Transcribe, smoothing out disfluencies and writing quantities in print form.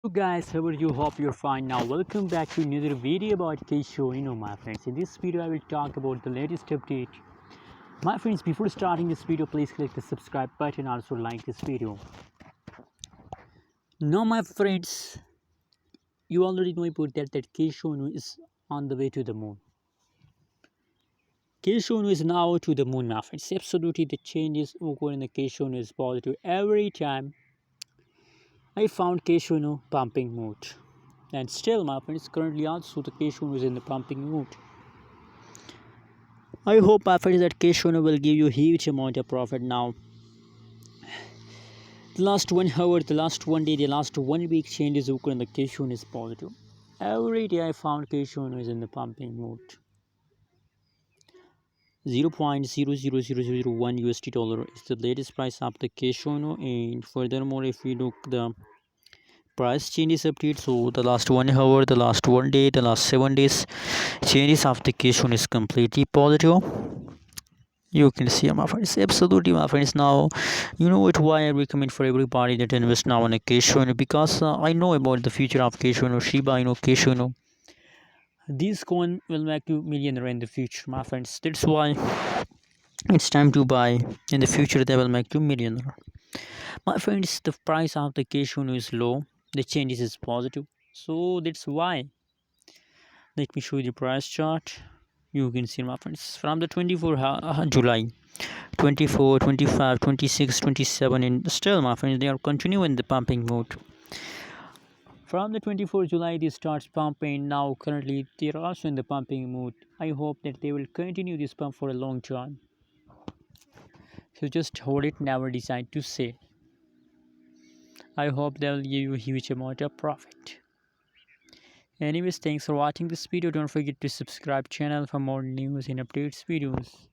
Hello guys, how are you? Hope you're fine. Now welcome back to another video about Kisho inu, my friends. In this video I will talk about the latest update. My friends, before starting this video, please click the subscribe button, also like this video. Now my friends, you already know about that Kisho inu is on the way to the moon. Kisho inu is now to the moon, my friends. Absolutely the changes occur in the Kisho inu is positive. Every time I found Kisho inu pumping mode. And still my friends, currently also the Kisho inu is in the pumping mode. I hope my friends that Kisho inu will give you huge amount of profit now. The last 1 hour, the last 1 day, the last 1 week changes occur and the Kisho inu is positive. Every day I found Kisho inu is in the pumping mode. 0.00001 USD dollar is the latest price of the Kisho inu, and furthermore if we look the price changes update, so the last 1 hour, the last 1 day, the last 7 days changes of the Kisho inu is completely positive. You can see my friends, absolutely my friends. Now you know it why I recommend for everybody that invest now in a Kisho inu, because I know about the future of Kisho inu, Shiba inu, Kisho inu. This coin will make you millionaire in the future, my friends. That's why it's time to buy. In the future they will make you millionaire, my friends. The price of the Kisho inu is low, the changes is positive, so that's why. Let me show you the price chart. You can see my friends, from the 24 July, 24, 25, 26, 27, and still my friends they are continuing the pumping mode. From the 24 July they starts pumping. Now currently they are also in the pumping mode. I hope that they will continue this pump for a long time. So just hold it, never decide to sell. I hope they will give you a huge amount of profit. Anyways, thanks for watching this video. Don't forget to subscribe channel for more news and updates videos.